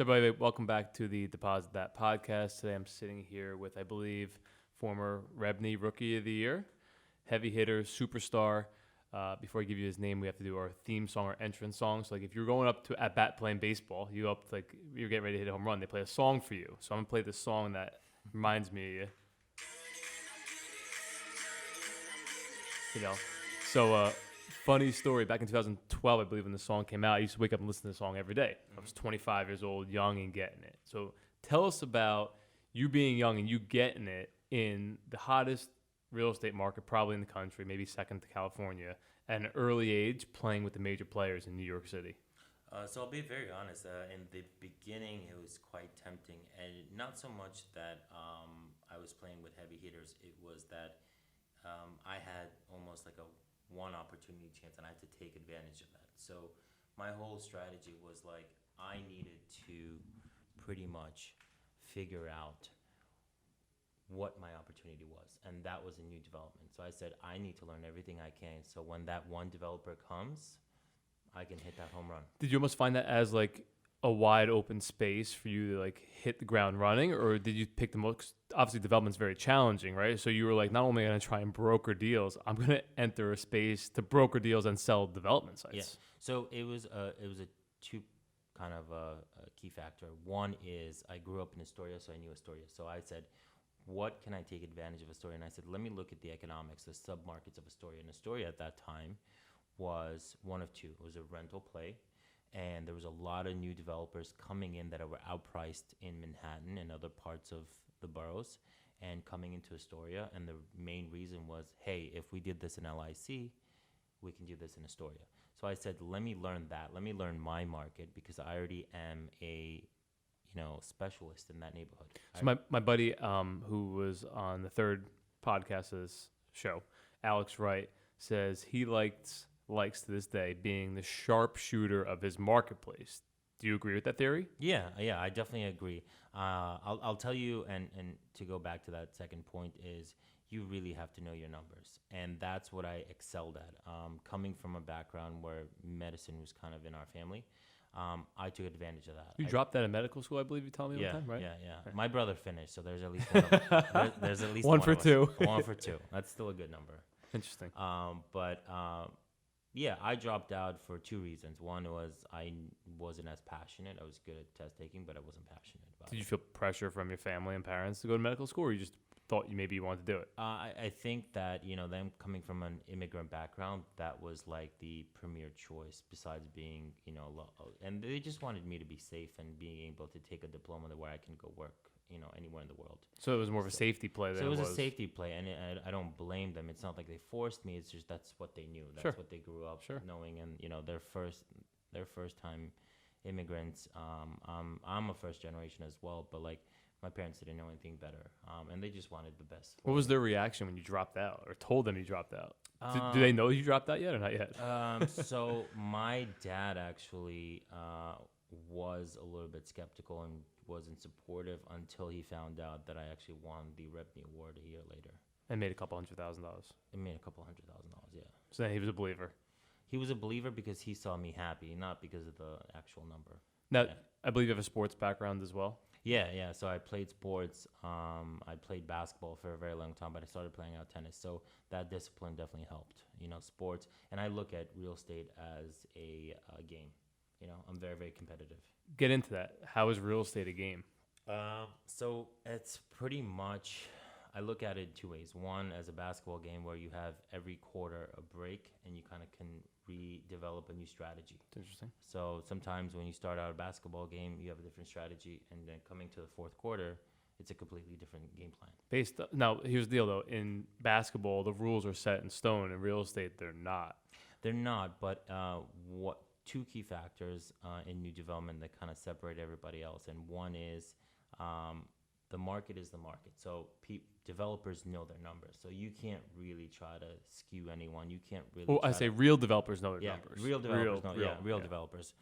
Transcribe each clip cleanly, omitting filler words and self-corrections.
So, by the way, welcome back to the Deposit That podcast. Today I'm sitting here with, I believe, former REBNY Rookie of the Year, heavy hitter, superstar. Before I give you his name, we have to do our theme song or entrance song. So, like, if you're going up to at bat playing baseball, you're getting ready to hit a home run, they play a song for you. So, I'm going to play this song that reminds me of you. You know, so funny story. Back in 2012, I believe, when the song came out, I used to wake up and listen to the song every day. I was 25 years old, young and getting it. So tell us about you being young and you getting it in the hottest real estate market probably in the country, maybe second to California, at an early age, playing with the major players in New York City. So I'll be very honest. In the beginning, it was quite tempting, and not so much that I was playing with heavy hitters. It was that I had almost like a one opportunity chance, and I had to take advantage of that. So my whole strategy was like I needed to pretty much figure out what my opportunity was, and that was a new development. So I said I need to learn everything I can, so when that one developer comes, I can hit that home run. Did you almost find that as like a wide open space for you to like hit the ground running, or did you pick the most? Obviously, development's very challenging, right? So you were like, not only am I going to try and broker deals, I'm going to enter a space to broker deals and sell development sites. Yeah. So it was a two kind of key factor. One is I grew up in Astoria, so I knew Astoria. So I said, what can I take advantage of Astoria? And I said, let me look at the economics, the submarkets of Astoria. And Astoria at that time was one of two. It was a rental play, and there was a lot of new developers coming in that were outpriced in Manhattan and other parts of the boroughs and coming into Astoria. And the main reason was, hey, if we did this in LIC, we can do this in Astoria. So I said, let me learn that. Let me learn my market, because I already am a specialist in that neighborhood. So my buddy who was on the third podcast of this show, Alex Wright, says he likes to this day being the sharpshooter of his marketplace. Do you agree with that theory? Yeah, I definitely agree. I'll tell you, and to go back to that second point is you really have to know your numbers, and that's what I excelled at. Coming from a background where medicine was kind of in our family, I took advantage of that. You dropped out of medical school, I believe you told me one time, right? Yeah. My brother finished, so there's at least one. There's at least one for two. One for two. That's still a good number. Interesting. Yeah, I dropped out for two reasons. One was I wasn't as passionate. I was good at test taking, but I wasn't passionate about it. Did you feel pressure from your family and parents to go to medical school, or you just thought you wanted to do it? I think that, them coming from an immigrant background, that was like the premier choice besides being, and they just wanted me to be safe and being able to take a diploma where I can go work, anywhere in the world. So it was more of a safety play than it was. So it was a safety play, and I don't blame them. It's not like they forced me. It's just that's what they knew. That's what they grew up knowing, and their first time immigrants. I'm a first generation as well, but like my parents didn't know anything better, and they just wanted the best. What was their reaction when you dropped out, or told them you dropped out? Do they know you dropped out yet, or not yet? So my dad actually was a little bit skeptical and wasn't supportive until he found out that I actually won the REBNY Award a year later. And made a couple $100,000. It made a couple $100,000, yeah. So then he was a believer. He was a believer because he saw me happy, not because of the actual number. Now, I believe you have a sports background as well. Yeah. So I played sports. I played basketball for a very long time, but I started playing out tennis. So that discipline definitely helped, sports. And I look at real estate as a game. I'm very, very competitive. Get into that. How is real estate a game? So it's pretty much, I look at it two ways. One, as a basketball game where you have every quarter a break and you kind of can redevelop a new strategy. It's interesting. So sometimes when you start out a basketball game, you have a different strategy, and then coming to the fourth quarter, it's a completely different game plan. Now, here's the deal, though. In basketball, the rules are set in stone. In real estate, they're not. They're not, but what two key factors in new development that kind of separate everybody else, and one is the market is the market. So developers know their numbers, so you can't really try to skew anyone. You can't really. Well, I say real developers know their numbers. Real developers know. Real developers,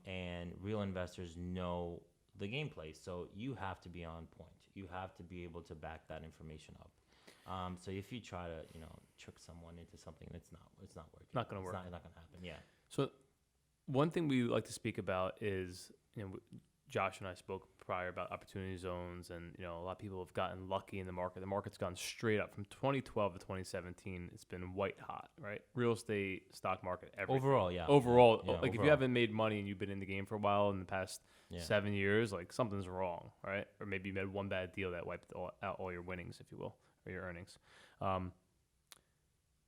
and real investors know the gameplay. So you have to be on point. You have to be able to back that information up. So if you try to, trick someone into something, it's not working. Not going to work. It's not going to happen. Yeah. So one thing we like to speak about is, Josh and I spoke prior about opportunity zones, and a lot of people have gotten lucky in the market. The market's gone straight up from 2012 to 2017. It's been white hot, right? Real estate, stock market, everything. Overall, yeah. Overall, Yeah, like if overall. you haven't made money and you've been in the game for a while in the past Yeah. 7 years, like something's wrong, right? Or maybe you made one bad deal that wiped out all your winnings, if you will, or your earnings.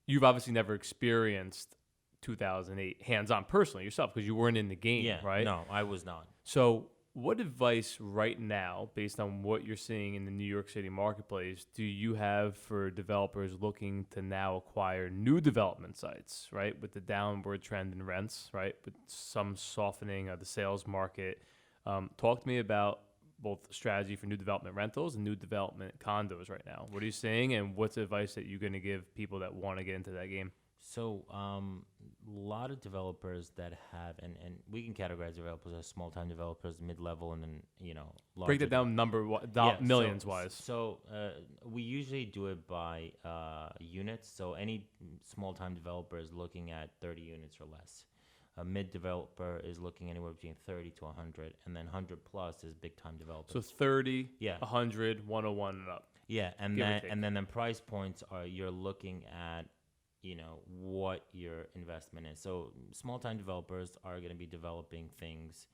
You've obviously never experienced 2008 hands-on personally yourself because you weren't in the game, Yeah. right? No, I was not. So what advice right now, based on what you're seeing in the New York City marketplace, do you have for developers looking to now acquire new development sites, right? With the downward trend in rents, right? With some softening of the sales market. Talk to me about both strategy for new development rentals and new development condos right now. What are you seeing, and what's the advice that you're going to give people that want to get into that game? So, a lot of developers that have, and we can categorize developers as small-time developers, mid-level, and then, larger. Break that down millions wise. So, we usually do it by units. So, any small-time developer is looking at 30 units or less. A mid developer is looking anywhere between 30 to 100, and then 100 plus is big-time developers. So 30, Yeah. 100, 101 and up. Yeah, and Give or then take. the price points are you're looking at, what your investment is. So small time developers are going to be developing things,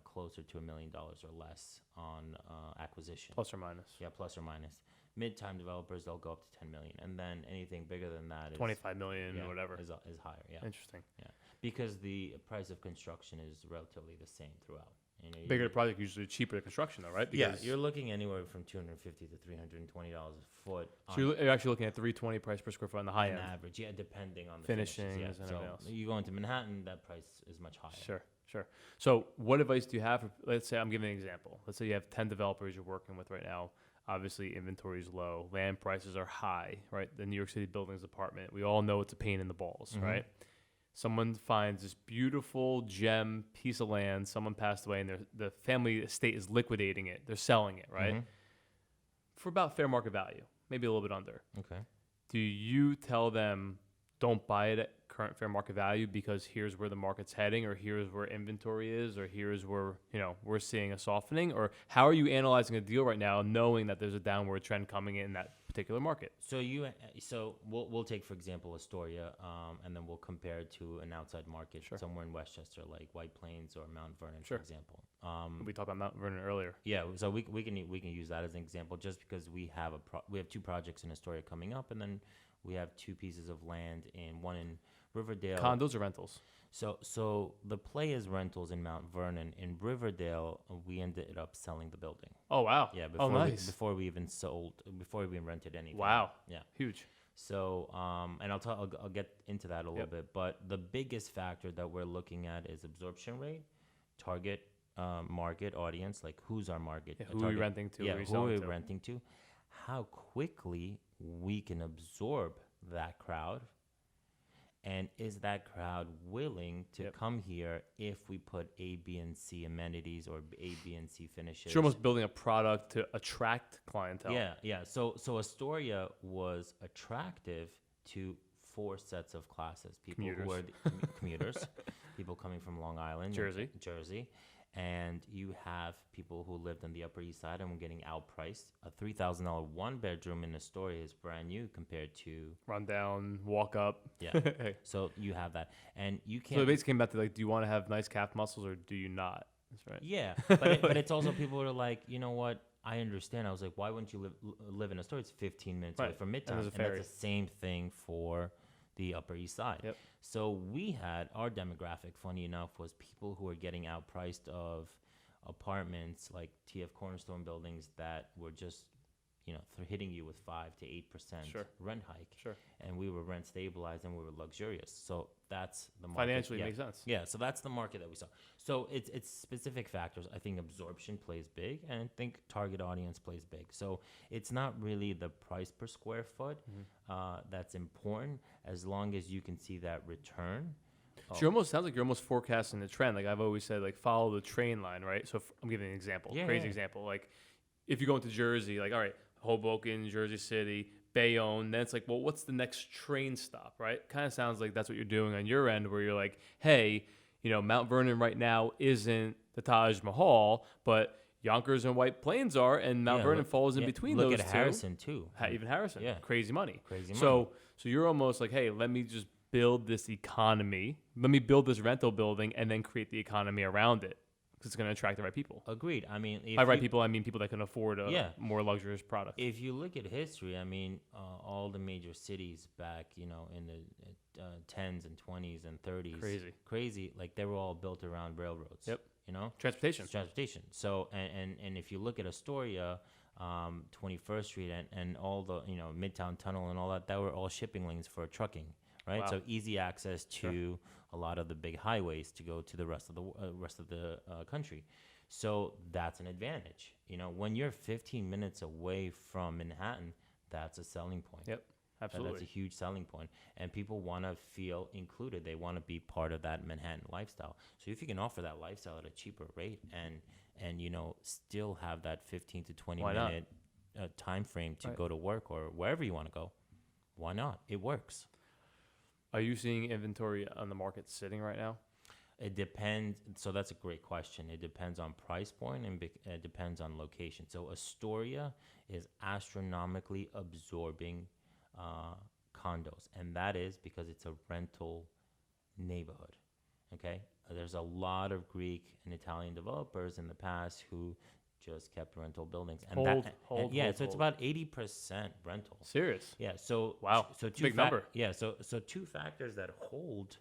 closer to $1 million or less on acquisition. Plus or minus. Yeah, plus or minus. Mid time developers, they'll go up to 10 million, and then anything bigger than that is 25 million, yeah, whatever. is higher. Yeah, Interesting. yeah, because the price of construction is relatively the same throughout. Bigger the project, usually cheaper the construction, though, right? Yeah, Because you're looking anywhere from $250 to $320 a foot. so you're actually looking at $320 price per square foot on the high on end. average, yeah, depending on the Finishings finishes, and so everything else. you go into Manhattan, that price is much higher. Sure. So what advice do you have for, let's say, I'm giving an example. Let's say you have 10 developers you're working with right now. Obviously, inventory is low. Land prices are high, right? The New York City buildings department, we all know it's a pain in the balls, Mhm. right? Someone finds this beautiful gem piece of land. Someone passed away, and the family estate is liquidating it. They're selling it, right? Mhm. For about fair market value, maybe a little bit under. Okay. Do you tell them don't buy it at current fair market value because here's where the market's heading, or here's where inventory is, or here's where we're seeing a softening? Or how are you analyzing a deal right now, knowing that there's a downward trend coming in that particular market? So we'll take, for example, Astoria, and then we'll compare it to an outside market somewhere in Westchester, like White Plains or Mount Vernon, for example. We talked about Mount Vernon earlier. Yeah, so we can use that as an example, just because we have we have two projects in Astoria coming up, and then we have two pieces of land one in Riverdale. Condos or rentals? So the play is rentals in Mount Vernon. In Riverdale, we ended up selling the building. Oh wow! Yeah, nice. before we even rented anything. Wow. Yeah. Huge. So, and I'll get into that a little bit, but the biggest factor that we're looking at is absorption rate, target market audience, like who's our market? Yeah, who are we renting to? Yeah, who are we renting to? How quickly we can absorb that crowd, and is that crowd willing to come here if we put A, B, and C amenities or A, B, and C finishes? You're almost building a product to attract clientele. Yeah. So Astoria was attractive to 4 sets of classes: people who are commuters, people coming from Long Island, Jersey, and you have people who lived on the Upper East Side and were getting outpriced. A $3,000 1-bedroom in Astoria is brand new compared to run down, walk up. Yeah. So you have that, and you can't. So it basically came back to do you want to have nice calf muscles or do you not? That's right. Yeah, but it's also people who are like, you know what? I understand. I was like, why wouldn't you live in Astoria? It's 15 minutes away from Midtown, and that's the same thing for the Upper East Side. Yep. So we had our demographic, funny enough, was people who were getting outpriced of apartments like TF Cornerstone buildings that were just, hitting you with 5 to 8% rent hike. Sure. And we were rent stabilized and we were luxurious. So that's the market. Financially makes sense. Yeah. So that's the market that we saw. So it's specific factors. I think absorption plays big, and I think target audience plays big. So it's not really the price per square foot that's important, as long as you can see that return. So you almost sounds like you're almost forecasting the trend. Like I've always said, like follow the train line, right? So I'm giving an example, crazy example. Like if you go into Jersey, like all right, Hoboken, Jersey City, Bayonne, then it's like, well, what's the next train stop, right? Kind of sounds like that's what you're doing on your end, where you're like, hey, Mount Vernon right now isn't the Taj Mahal, but Yonkers and White Plains are, and Mount Vernon falls in between look those at two. Harrison too. Even Harrison, Yeah. crazy money. Crazy So you're almost like, hey, let me just build this economy. Let me build this rental building and then create the economy around it because it's going to attract the right people. Agreed. I mean, By right people, I mean people that can afford a Yeah. more luxurious product. if you look at history, I mean, all the major cities back, in the 10s and 20s and 30s, crazy, like they were all built around railroads. Yep. Transportation. Transportation. So, and if you look at Astoria, 21st Street and all the, Midtown Tunnel and all that, were all shipping lanes for trucking, right? Wow. So easy access to a lot of the big highways to go to the rest of the country. So that's an advantage. When you're 15 minutes away from Manhattan, that's a selling point. Yep. Absolutely. That's a huge selling point. And people want to feel included. They want to be part of that Manhattan lifestyle. So if you can offer that lifestyle at a cheaper rate and still have that 15 to 20 minute time frame to go to work or wherever you want to go, why not? It works. Are you seeing inventory on the market sitting right now? It depends. So that's a great question. It depends on price point and it depends on location. So Astoria is astronomically absorbing condos, and that is because it's a rental neighborhood. Okay, there's a lot of Greek and Italian developers in the past who just kept rental buildings, and it's about 80% rental. Serious? Yeah. So wow. So two big number. Yeah. So two factors that hold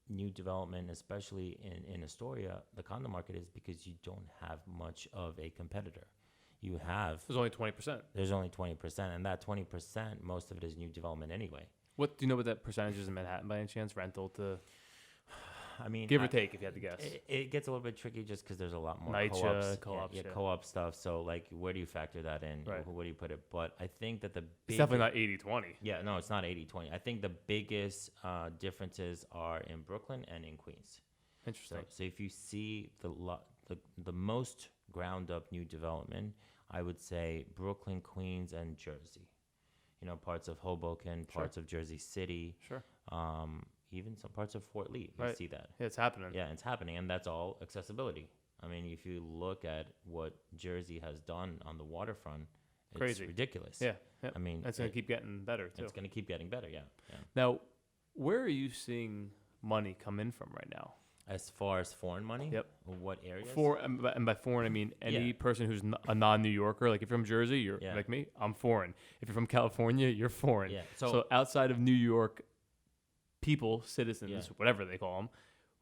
new development, especially in Astoria, the condo market, is because you don't have much of a competitor. You have There's only 20%. There's only 20%, and that 20%, most of it is new development anyway. What do you know what that percentage is in Manhattan by any chance? Rental to, I mean, give or take, if you had to guess. It gets a little bit tricky just because there's a lot more NYCHA, co-ops, co-op stuff. So like, where do you factor that in? Right. Where do you put it? But I think that It's definitely not 80-20. Yeah, no, it's not 80-20. I think the biggest differences are in Brooklyn and in Queens. Interesting. So if you see the most ground up new development, I would say Brooklyn, Queens, and Jersey. Parts of Hoboken, parts of Jersey City. Sure. Even some parts of Fort Lee. You see that. Yeah, it's happening. Yeah, it's happening, and that's all accessibility. I mean, if you look at what Jersey has done on the waterfront, it's crazy, ridiculous. Yeah. I mean, it's going to keep getting better, too. It's going to keep getting better, yeah. Now, where are you seeing money come in from right now? As far as foreign money? Yep. What areas? And by foreign, I mean any person who's a non-New Yorker. Like if you're from Jersey, you're like me, I'm foreign. If you're from California, you're foreign. Yeah. So outside of New York, people, citizens, whatever they call them,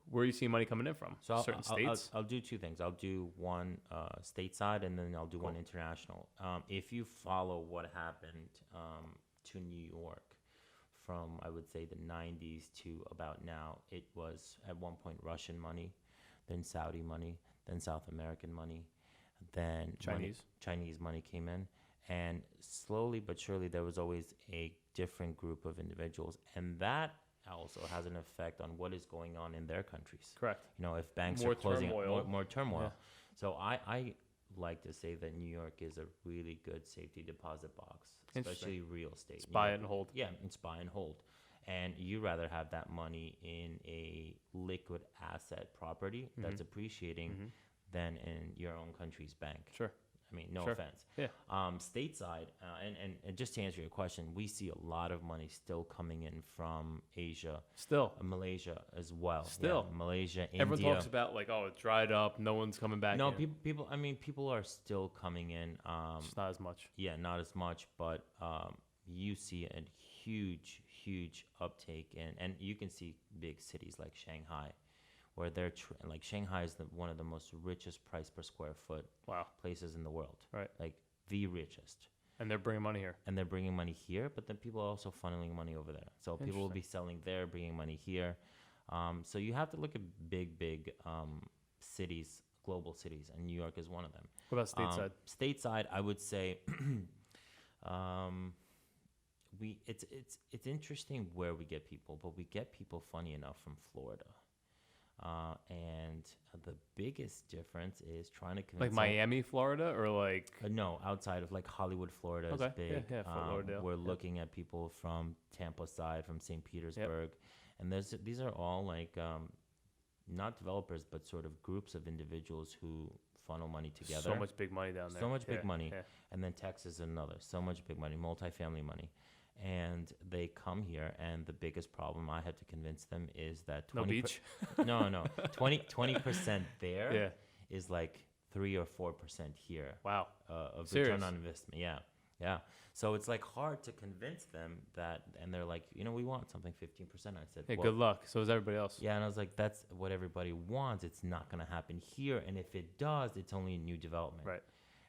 where are you seeing money coming in from? So certain states? I'll do two things. I'll do one stateside, and then I'll do one international. If you follow what happened to New York from, I would say, the 90s to about now, it was at one point Russian money, then Saudi money, then South American money, then Chinese money came in. And slowly but surely, there was always a different group of individuals. And that also has an effect on what is going on in their countries. Correct. If banks are closing, more turmoil. Yeah. So I like to say that New York is a really good safety deposit box, especially real estate. It's buy it and hold. Yeah, it's buy and hold. And you rather have that money in a liquid asset property that's appreciating than in your own country's bank. Sure. I mean, no offense. Yeah. Stateside, and just to answer your question, we see a lot of money still coming in from Asia. Still. Malaysia as well. Still. Yeah, Malaysia, Everyone India. talks about like, oh, it dried up. No one's coming back. No, people are still coming in. Just not as much. Yeah, not as much, but you see a huge uptake and you can see big cities like Shanghai, where they're like Shanghai is one of the most richest price per square foot places in the world. Right. Like the richest. And they're bringing money here. And they're bringing money here, but then people are also funneling money over there. So people will be selling there, bringing money here. So you have to look at big cities, global cities, and New York is one of them. What about stateside? Stateside, I would say it's interesting where we get people, but we get people, funny enough, from Florida. And the biggest difference is trying to convince... Like Miami, Florida, or like... no, outside of like Hollywood, Florida is big. Yeah, Fort Lauderdale. We're looking at people from Tampa side, from St. Petersburg. And these are all like not developers, but sort of groups of individuals who funnel money together. So much big money down there. So much big money. Yeah. And then Texas is another. So much big money, multifamily money. And they come here, and the biggest problem I had to convince them is that No beach. no, 20% there is like 3 or 4% here. Wow. Of Serious? return on investment. Yeah. So it's like hard to convince them that, and they're like, we want something 15%. I said, Hey, well, good luck. So is everybody else. yeah, and I was like, that's what everybody wants. It's not going to happen here, and if it does, it's only new development. Right.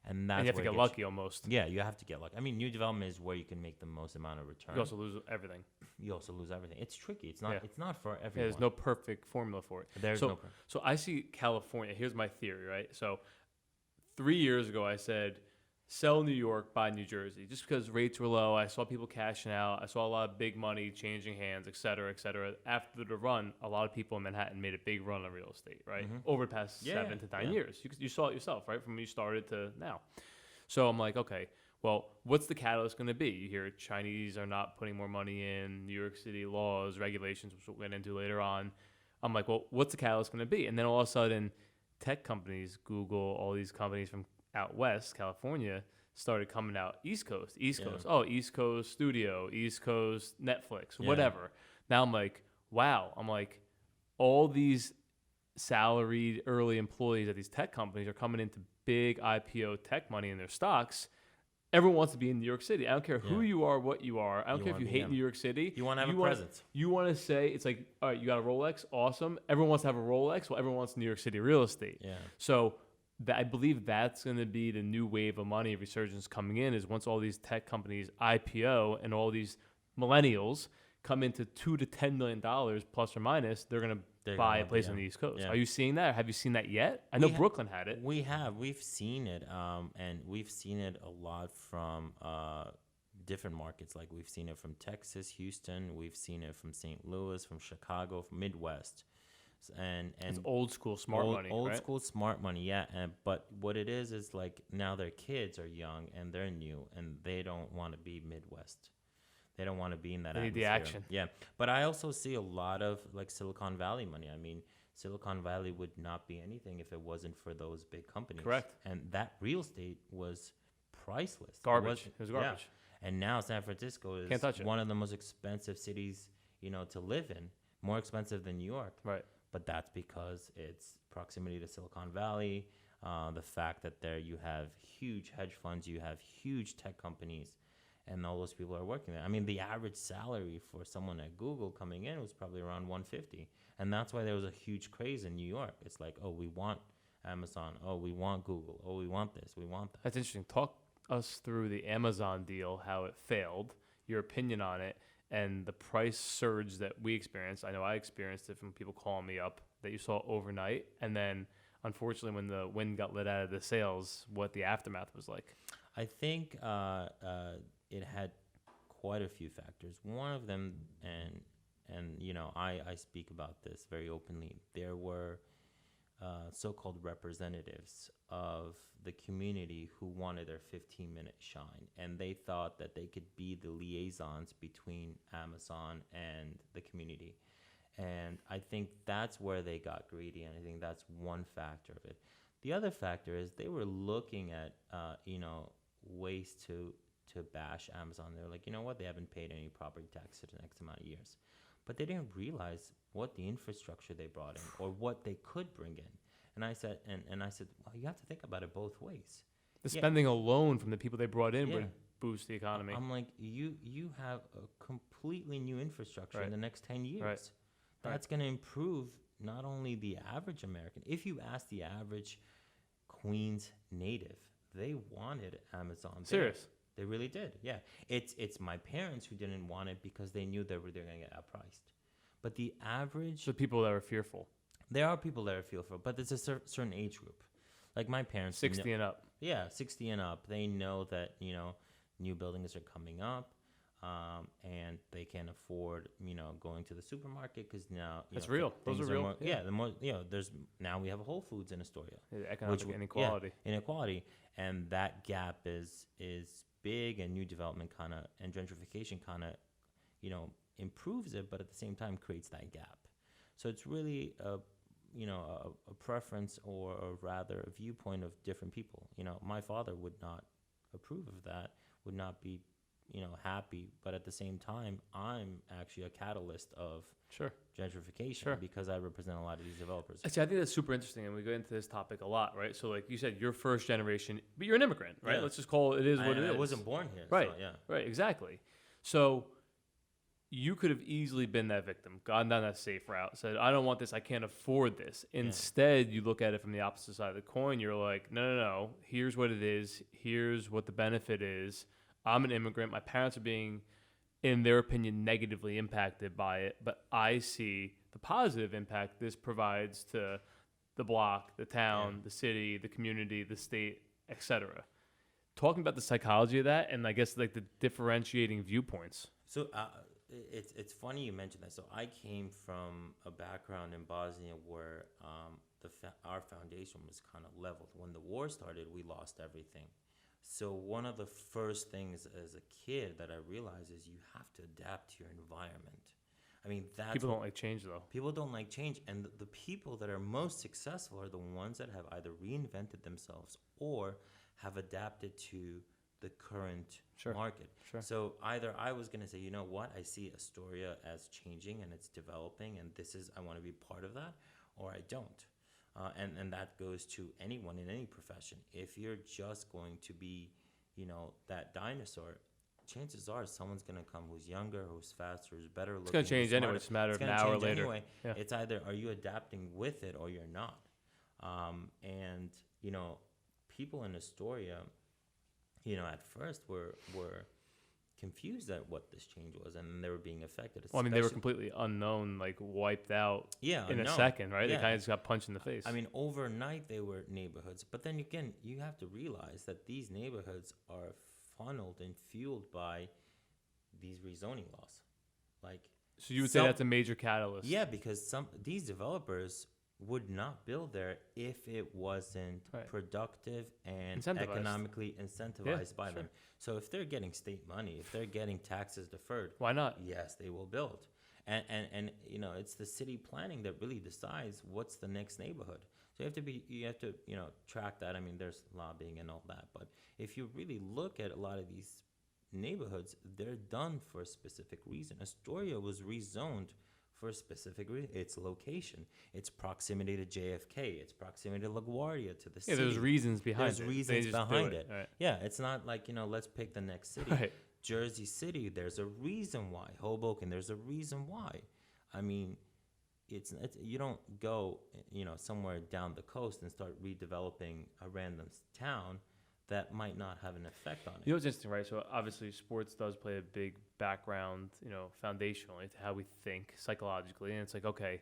And that's And you have to where it get gets- lucky almost. Yeah, you have to get lucky. I mean, new development is where you can make the most amount of return. You also lose everything. You also lose everything. It's tricky. It's not. Yeah. It's not for everyone. Yeah, there's no perfect formula for it. There's so, no. So I see California. Here's my theory, right? So 3 years ago, I said, sell New York, buy New Jersey, just because rates were low. I saw people cashing out. I saw a lot of big money changing hands, et cetera, et cetera. After the run, a lot of people in Manhattan made a big run on real estate, right? Over the past 7 to 9 years. You saw it yourself, right? From when you started to now. So I'm like, okay, well, what's the catalyst going to be? You hear Chinese are not putting more money in, New York City laws, regulations, which we'll get into later on. I'm like, well, what's the catalyst going to be? And then all of a sudden, tech companies, Google, all these companies from out west, California, started coming out East Coast. Oh, East Coast Studio, East Coast Netflix, whatever. Now I'm like, wow. I'm like, all these salaried early employees at these tech companies are coming into big IPO tech money in their stocks. Everyone wants to be in New York City. I don't care who you are, what you are. I don't care if you hate New York City. You want to have a presence. You want to say, it's like, all right, you got a Rolex? Awesome. Everyone wants to have a Rolex. Well, everyone wants New York City real estate. Yeah. So I believe that's going to be the new wave of money resurgence coming in, is once all these tech companies IPO and all these millennials come into $2 to $10 million plus or minus, they're going to buy a place on the East Coast. Yeah. Are you seeing that? Have you seen that yet? I know Brooklyn had it. We've seen it, and we've seen it a lot from different markets. Like we've seen it from Texas, Houston. We've seen it from St. Louis, from Chicago, from Midwest. And it's old school smart money, old right? school smart money, yeah. But what it is like now their kids are young and they're new and they don't want to be Midwest. They don't want to be in that They need atmosphere. the action. Yeah, but I also see a lot of like Silicon Valley money. I mean, Silicon Valley would not be anything if it wasn't for those big companies. Correct. And that real estate was priceless. Garbage. It was garbage. Yeah. And now San Francisco is Can't touch it. one of the most expensive cities, to live in. More expensive than New York. Right. But that's because it's proximity to Silicon Valley, the fact that there you have huge hedge funds, you have huge tech companies, and all those people are working there. I mean, the average salary for someone at Google coming in was probably around $150, and that's why there was a huge craze in New York. It's like, oh, we want Amazon, oh, we want Google, oh, we want this, we want that. That's interesting. Talk us through the Amazon deal, how it failed, your opinion on it, and the price surge that we experienced. I know I experienced it from people calling me up that you saw overnight. And then, unfortunately, when the wind got lit out of the sails, what the aftermath was like. I think it had quite a few factors. One of them, and I speak about this very openly, there were so-called representatives of the community who wanted their 15-minute shine, and they thought that they could be the liaisons between Amazon and the community. And I think that's where they got greedy, and I think that's one factor of it. The other factor is they were looking at ways to bash Amazon. They're like, you know what, they haven't paid any property tax in X amount of years. But they didn't realize what the infrastructure they brought in or what they could bring in. And I said, well, you have to think about it both ways. The spending alone from the people they brought in would boost the economy. I'm like, you have a completely new infrastructure in the next 10 years. Right. That's going to improve not only the average American. If you ask the average Queens native, they wanted Amazon. Serious? They really did. Yeah. It's my parents who didn't want it because they knew they're going to get outpriced. But the average... So people that are fearful. There are people that are fearful, but it's a certain age group. Like my parents... 60 and up. Yeah, 60 and up. They know that, new buildings are coming up, and they can afford, going to the supermarket because now... That's real. Those are real. More, the more, now we have a Whole Foods in Astoria. Economic inequality. Yeah, inequality. And that gap is big, and new development and gentrification improves it, but at the same time creates that gap. So it's really a preference or rather a viewpoint of different people. My father would not approve of that, would not be, happy. But at the same time, I'm actually a catalyst of Sure. gentrification Sure. because I represent a lot of these developers. See, I think that's super interesting, and we go into this topic a lot, right? So, like you said, you're first generation, but you're an immigrant, right? Yeah. Let's just call it what it is. I wasn't born here. Right. So, yeah. Right, exactly. So you could have easily been that victim, gone down that safe route, said, I don't want this, I can't afford this. Instead, you look at it from the opposite side of the coin. You're like, no, here's what it is. Here's what the benefit is. I'm an immigrant. My parents are being, in their opinion, negatively impacted by it, but I see the positive impact this provides to the block, the town, the city, the community, the state, etc. Talking about the psychology of that, and I guess like the differentiating viewpoints. So it's funny you mentioned that. So I came from a background in Bosnia where our foundation was kind of leveled. When the war started, we lost everything. So one of the first things as a kid that I realized is you have to adapt to your environment. I mean, People don't like change, though. People don't like change, and the people that are most successful are the ones that have either reinvented themselves or have adapted to the current market. Sure. So either I was going to say, you know what, I see Astoria as changing and it's developing, and I want to be part of that, or I don't. And that goes to anyone in any profession. If you're just going to be, that dinosaur, chances are someone's going to come who's younger, who's faster, who's better looking. It's going to change anyway. It's a matter of an hour later. Anyway. Yeah. It's either are you adapting with it or you're not. And, people in Astoria, at first were confused at what this change was, and they were being affected. Well, I mean, they were completely unknown, like wiped out in unknown. A second, right? Yeah. They kind of just got punched in the face. I mean, overnight they were neighborhoods. But then again, you have to realize that these neighborhoods are funneled and fueled by these rezoning laws. So you would say that's a major catalyst? Yeah, because these developers would not build there if it wasn't productive and economically incentivized by them. So if they're getting state money, if they're getting taxes deferred, why not? Yes, they will build. And it's the city planning that really decides what's the next neighborhood. So you have to track that. I mean, there's lobbying and all that, but if you really look at a lot of these neighborhoods, they're done for a specific reason. Astoria was rezoned for a specific reason. Its location, its proximity to JFK, its proximity to LaGuardia, to the city. Yeah, there's reasons behind it. There's reasons behind it. Right. Yeah, it's not like, let's pick the next city. Right. Jersey City, there's a reason why. Hoboken, there's a reason why. I mean, it's you don't go, somewhere down the coast and start redeveloping a random town that might not have an effect on it. You know what's interesting, right? So obviously sports does play a big background, foundationally to how we think psychologically. And it's like, okay,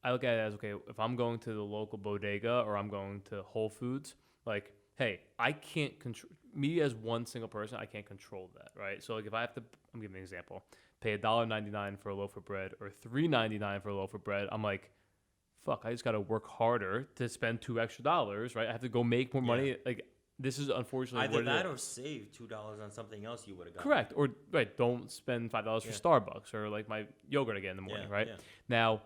I look at it as, okay, if I'm going to the local bodega or I'm going to Whole Foods, like, hey, I can't control, me as one single person, I can't control that, right? So like if I have to, I'm giving an example, pay $1.99 for a loaf of bread or $3.99 for a loaf of bread, I'm like, fuck, I just got to work harder to spend $2 extra, right? I have to go make more money. Like, this is unfortunately either what that it or is. save $2 on something else you would have gotten. Correct. Or don't spend $5 for Starbucks or like my yogurt again in the morning, right? Yeah. Now,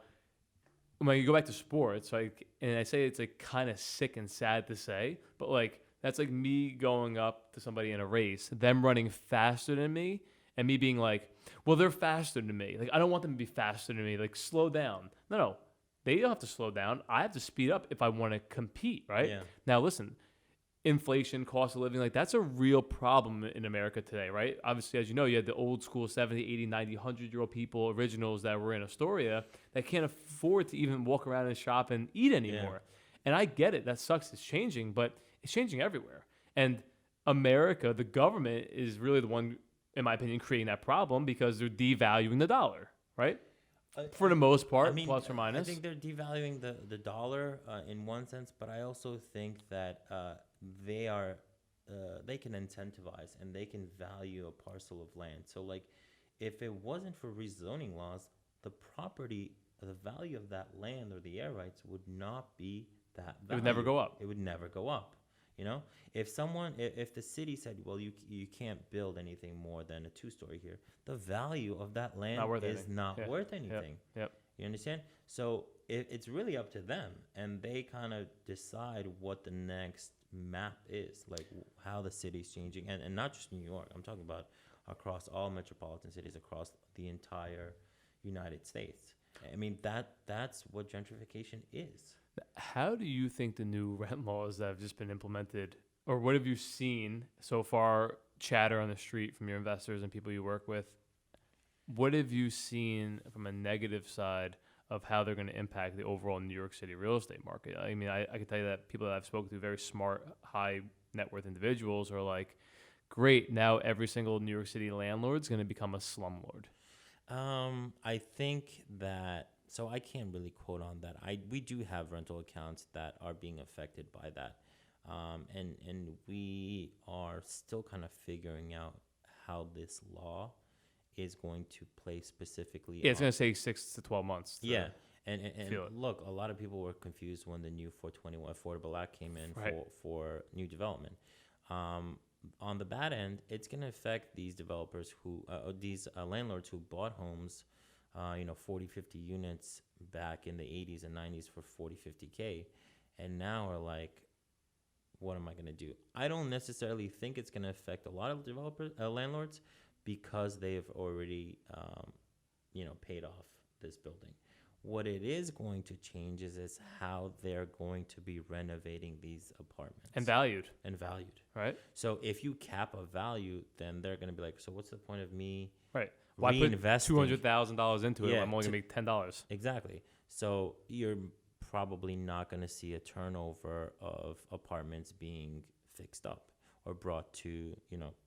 when you go back to sports, and I say it's like kind of sick and sad to say, but like that's like me going up to somebody in a race, them running faster than me, and me being like, well, they're faster than me. Like I don't want them to be faster than me. Like slow down. No, they don't have to slow down. I have to speed up if I want to compete, right? Yeah. Now listen. Inflation, cost of living, like that's a real problem in America today, right? Obviously, as you know, you had the old school 70, 80, 90, 100-year-old people, originals that were in Astoria that can't afford to even walk around and shop and eat anymore. Yeah. And I get it. That sucks. It's changing, but it's changing everywhere. And America, the government is really the one, in my opinion, creating that problem because they're devaluing the dollar, right? For the most part, plus or minus. I think they're devaluing the dollar in one sense, but I also think that they can incentivize and they can value a parcel of land. So like if it wasn't for rezoning laws, the value of that land or the air rights would not be that value. It would never go up. It would never go up. If the city said, well, you can't build anything more than a 2-story here, the value of that land is not worth anything. Yep. You understand? So it's really up to them, and they kind of decide what the next map is, like how the city's changing, and not just New York. I'm talking about across all metropolitan cities across the entire United States. I mean, that's what gentrification is. How do you think the new rent laws that have just been implemented, or what have you seen so far, chatter on the street from your investors and people you work with? What have you seen from a negative side of how they're going to impact the overall New York City real estate market? I mean, I can tell you that people that I've spoken to, very smart, high net worth individuals, are like, great, now every single New York City landlord is going to become a slumlord. I think that, so I can't really quote on that. We do have rental accounts that are being affected by that. And we are still kind of figuring out how this law is going to play specifically. Yeah, it's going to take 6 to 12 months. Yeah. And feel it. look, a lot of people were confused when the new 421 Affordable Act came in Right. for new development. On the bad end, it's going to affect these developers these landlords who bought homes, 40, 50 units back in the 80s and 90s for 40, 50K, and now are like, what am I going to do? I don't necessarily think it's going to affect a lot of landlords, because they've already, paid off this building. What it is going to change is how they're going to be renovating these apartments. And valued. Right? So if you cap a value, then they're going to be like, so what's the point of me Right. Why put reinvesting $200,000 into it? Yeah, When I'm only going to make $10. Exactly. So you're probably not going to see a turnover of apartments being fixed up or brought to,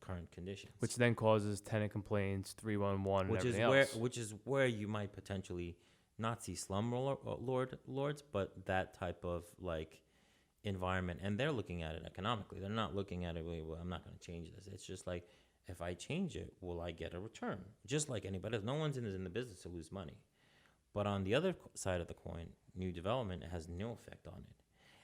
current conditions. Which then causes tenant complaints, 311, and everything else. Which is where you might potentially not see lords, but that type of like environment. And they're looking at it economically. They're not looking at it, well, I'm not going to change this. It's just like, if I change it, will I get a return? Just like anybody else. No one's in the business to lose money. But on the other side of the coin, new development has no effect on it.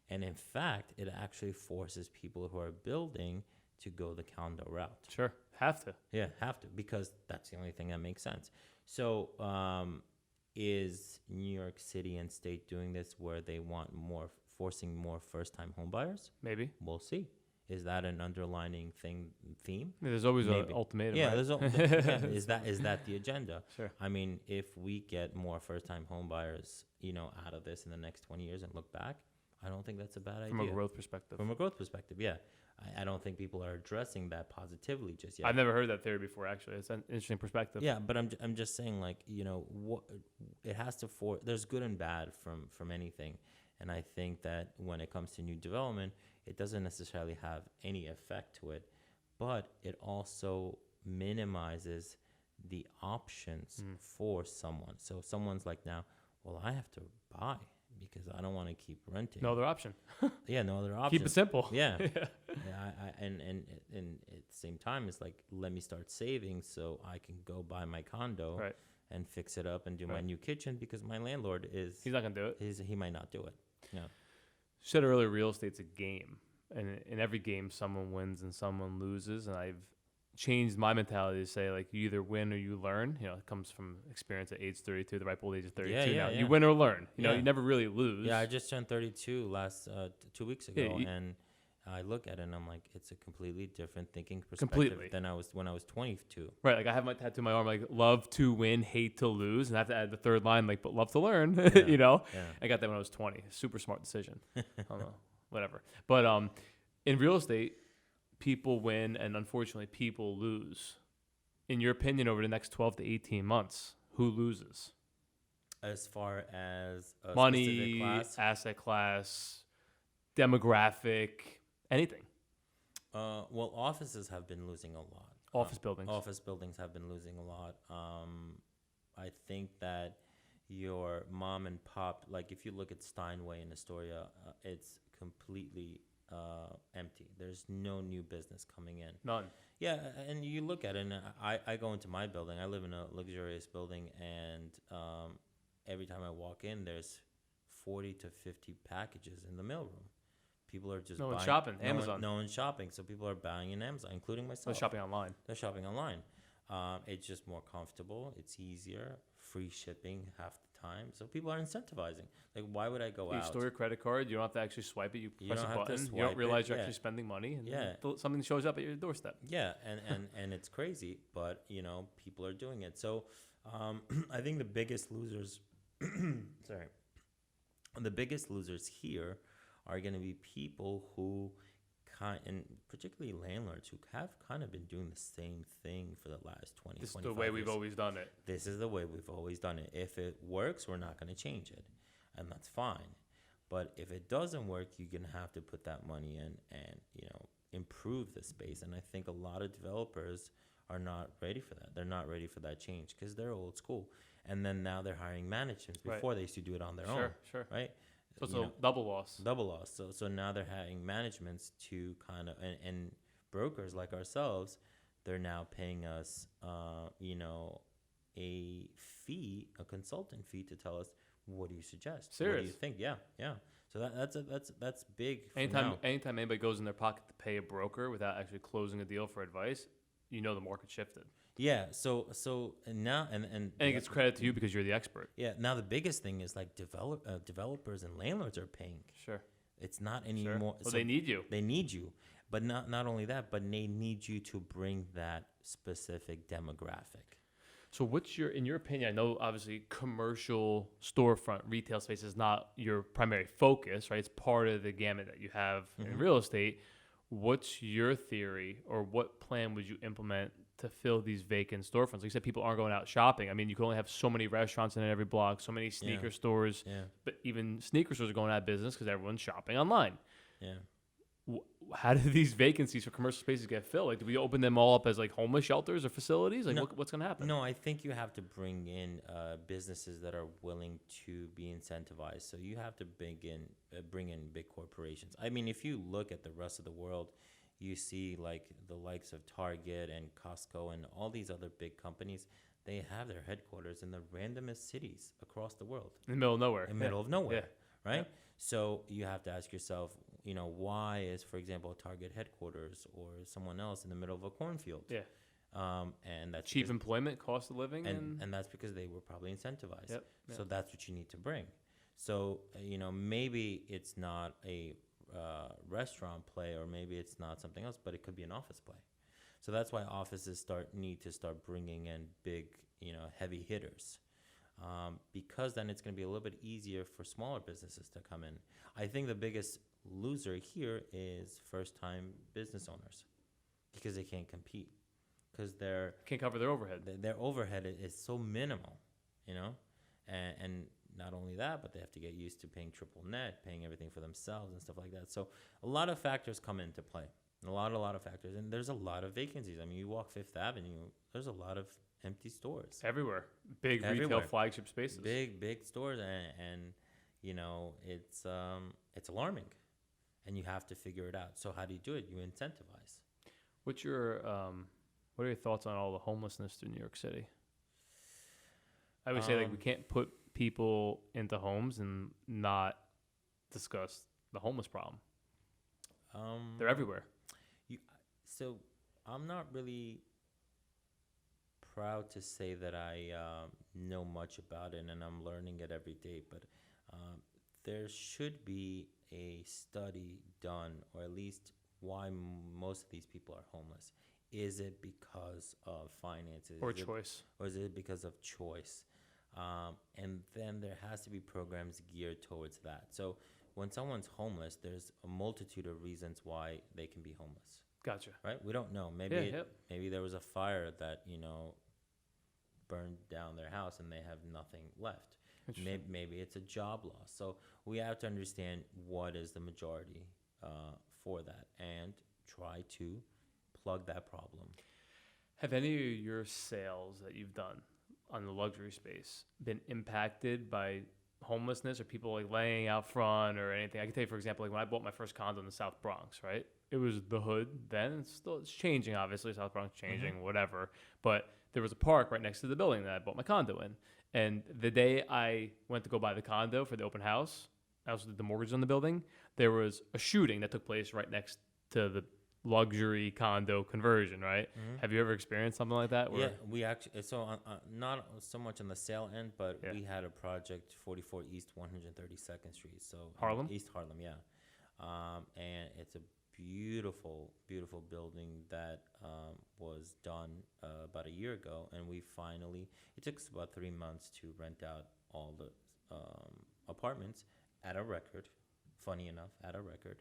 And in fact, it actually forces people who are building to go the condo route. Sure. Have to. Yeah, have to, because that's the only thing that makes sense. So is New York City and state doing this where they want forcing more first-time home buyers? Maybe. We'll see. Is that an underlining theme? There's always an ultimatum. Yeah, right? is that the agenda? Sure. I mean, if we get more first-time home buyers, out of this in the next 20 years and look back, I don't think that's a bad idea. From a growth perspective. From a growth perspective, yeah. I don't think people are addressing that positively just yet. I've never heard that theory before, actually. It's an interesting perspective. Yeah, but I'm just saying, like, what it has to there's good and bad from anything. And I think that when it comes to new development, it doesn't necessarily have any effect to it, but it also minimizes the options for someone. So someone's like, now, well, I have to buy because I don't want to keep renting. No other option. Yeah, no other option. Keep it simple. Yeah. And at the same time, it's like, let me start saving so I can go buy my condo Right. and fix it up and do my new kitchen, because my landlord He's not going to do it. he might not do it. Yeah. You said earlier, real estate's a game. And in every game, someone wins and someone loses. And I've changed my mentality to say, like, you either win or you learn. It comes from experience at age 32, the ripe old age of 32 now. Yeah. You win or learn. You never really lose. Yeah, I just turned 32 last 2 weeks ago, Yeah, and I look at it and I'm like, it's a completely different thinking perspective Completely. than when I was 22. Right, like I have my tattoo on my arm, like love to win, hate to lose, and I have to add the third line, like, but love to learn. Yeah. I got that when I was 20. Super smart decision. I don't know, whatever. But in real estate, people win and unfortunately people lose. In your opinion, over the next 12 to 18 months, who loses? As far as a Money, specific class? asset class, demographic, anything. Well, offices have been losing a lot. Office buildings. Office buildings have been losing a lot. I think that your mom and pop, like if you look at Steinway in Astoria, it's completely empty. There's no new business coming in. None. Yeah, and you look at it, and I go into my building. I live in a luxurious building, and every time I walk in, there's 40 to 50 packages in the mailroom. People are just No buying. one's shopping. Amazon. No one's shopping, so people are buying in Amazon, including myself. They're shopping online. They're shopping online. It's just more comfortable. It's easier. Free shipping half time. So people are incentivizing. Like, why would I go You out? store your credit card. You don't have to actually swipe it. You You press a don't have to button. You swipe don't realize it, you're yeah. actually spending money, and Yeah. then something shows up at your doorstep. Yeah, and it's crazy, but people are doing it. So I think the biggest losers, sorry, the biggest losers here are going to be people who and particularly landlords who have kind of been doing the same thing for the last 20, This is 25 the way we've years. always done it. This is the way we've always done it. If it works, we're not going to change it, and that's fine. But if it doesn't work, you're going to have to put that money in and, improve the space. And I think a lot of developers are not ready for that. They're not ready for that change because they're old school. And then now they're hiring managements. Right. Before they used to do it on their own, Sure. right? So it's You a know, double loss. double loss. So now they're hiring managements to kind of, and brokers like ourselves, they're now paying us, a fee, a consultant fee to tell us, what do you suggest? What do Serious? you think? Yeah. So that's big. For Anytime now. anytime anybody goes in their pocket to pay a broker without actually closing a deal for advice, the market shifted. Yeah. So and now and And it gets credit to you because you're the expert. yeah. Now the biggest thing is like developers and landlords are paying. Sure. It's not Sure. anymore. Well, so they need you. They need you, but not only that, but they need you to bring that specific demographic. So in your opinion, I know obviously commercial storefront retail space is not your primary focus, right? It's part of the gamut that you have in real estate. What's your theory or what plan would you implement to fill these vacant storefronts? Like you said, people aren't going out shopping. I mean, you can only have so many restaurants in every block, so many sneaker stores, Yeah. but even sneaker stores are going out of business because everyone's shopping online. Yeah. How do these vacancies for commercial spaces get filled? Like, do we open them all up as like homeless shelters or facilities? Like, No. what's going to happen? No, I think you have to bring in businesses that are willing to be incentivized. So you have to bring in big corporations. I mean, if you look at the rest of the world, you see like the likes of Target and Costco and all these other big companies. They have their headquarters in the randomest cities across the world. In the middle of nowhere. In the middle of nowhere, right? Yeah. So you have to ask yourself, why is, for example, Target headquarters or someone else in the middle of a cornfield? Yeah. And that's Cheap because- employment, cost of living, and that's because they were probably incentivized. Yep, So that's what you need to bring. So maybe it's not a restaurant play, or maybe it's not something else, but it could be an office play. So that's why offices need to start bringing in big, heavy hitters, because then it's going to be a little bit easier for smaller businesses to come in. I think the biggest loser here is first-time business owners because they can't compete because can't cover their overhead. their overhead is so minimal, and not only that, but they have to get used to paying triple net, paying everything for themselves and stuff like that. So a lot of factors come into play, a lot of factors, and there's a lot of vacancies. I mean, you walk Fifth Avenue, there's a lot of empty stores, Everywhere. Big Everywhere. retail flagship spaces. big stores, and it's alarming, and you have to figure it out. So how do you do it? You incentivize. What are your thoughts on all the homelessness through New York City? I would say like we can't put people into homes and not discuss the homeless problem. They're everywhere. So I'm not really proud to say that I know much about it, and I'm learning it every day. But there should be a study done, or at least why most of these people are homeless. Is it because of finances? Or choice. Or is it because of choice? And then there has to be programs geared towards that. So when someone's homeless, there's a multitude of reasons why they can be homeless, Gotcha. right? We don't know. Maybe there was a fire that, burned down their house and they have nothing left. Maybe it's a job loss. So we have to understand what is the majority for that and try to plug that problem. Have any of your sales that you've done on the luxury space been impacted by homelessness or people like laying out front or anything? I can tell you, for example, like when I bought my first condo in the South Bronx, right? It was the hood then. It's changing, obviously. South Bronx changing, whatever. But there was a park right next to the building that I bought my condo in. And the day I went to go buy the condo for the open house, I also did the mortgage on the building, there was a shooting that took place right next to luxury condo conversion, right? Mhm. Have you ever experienced something like that? Yeah, we actually not so much on the sale end, but Yeah. we had a project 44 East 132nd Street, so Harlem? East Harlem, yeah, and it's a beautiful, beautiful building that was done about a year ago, and we finally. It took us about 3 months to rent out all the apartments at a record. Funny enough, at a record,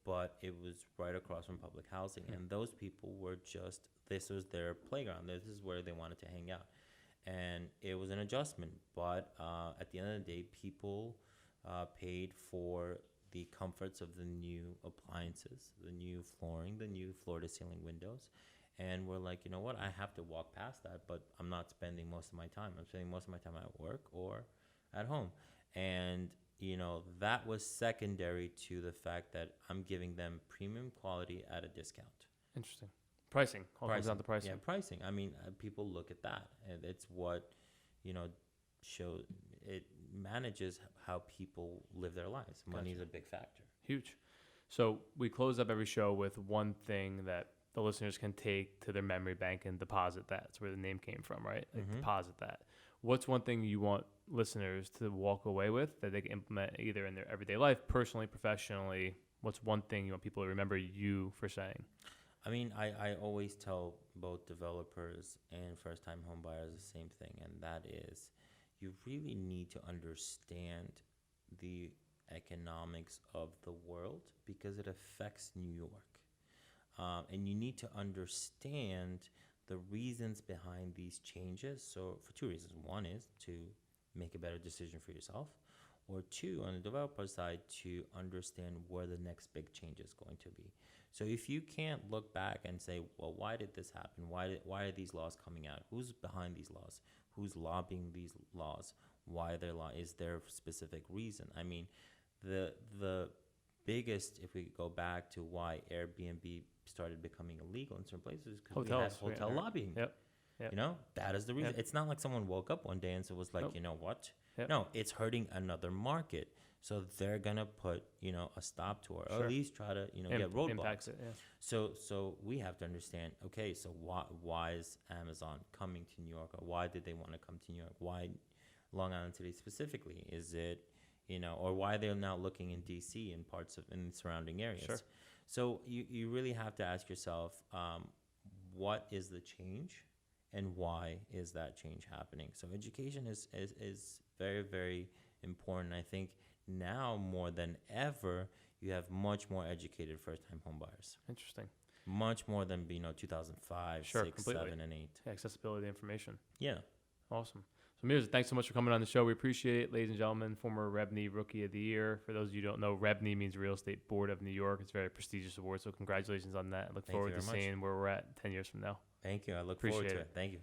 but it was right across from public housing, and those people were just, this was their playground, this is where they wanted to hang out, and it was an adjustment, but at the end of the day, people paid for the comforts of the new appliances, the new flooring, the new floor to ceiling windows, and we're like, you know what, I have to walk past that, but I'm not spending most of my time, I'm spending most of my time at work or at home. And that was secondary to the fact that I'm giving them premium quality at a discount. Interesting. Pricing. All comes down to pricing. Yeah, pricing. I mean, people look at that, and it's what, show it manages how people live their lives. Money is a big factor. Huge. So we close up every show with one thing that the listeners can take to their memory bank and deposit that. That's where the name came from, right? Like deposit that. What's one thing you want listeners to walk away with that they can implement either in their everyday life, personally, professionally? What's one thing you want people to remember you for saying? I mean, I always tell both developers and first-time home buyers the same thing, and that is you really need to understand the economics of the world because it affects New York. And you need to understand the reasons behind these changes. So for two reasons. One is to make a better decision for yourself, or two, on the developer side, to understand where the next big change is going to be. So if you can't look back and say, well, why did this happen? Why are these laws coming out? Who's behind these laws? Who's lobbying these laws? Why they're is there a specific reason? I mean, the biggest, if we go back to why Airbnb started becoming illegal in certain places, because we had hotel lobbying. Yep. That is the reason. Yep. It's not like someone woke up one day and so was like, Nope. you know what? Yep. No, it's hurting another market. So they're gonna put, a stop to it, or Sure. at least try to, get roadblocks. Impacts it, yeah. So we have to understand. Okay, so why is Amazon coming to New York, or why did they want to come to New York? Why Long Island City specifically? Is it, or why they're now looking in DC and parts of in surrounding areas? Sure. So you really have to ask yourself, what is the change, and why is that change happening? So education is very, very important. I think now more than ever, you have much more educated first-time home buyers. Interesting. Much more than 2005, Sure, 6, completely. 7, and 8. Yeah, accessibility to information. Yeah. Awesome. So Mirza, thanks so much for coming on the show. We appreciate it. Ladies and gentlemen, former REBNY Rookie of the Year. For those of you who don't know, REBNY means Real Estate Board of New York. It's a very prestigious award, so congratulations on that. I look Thank you forward to very much. seeing where we're at 10 years from now. Thank you. I look Appreciate forward to it. it. Thank you.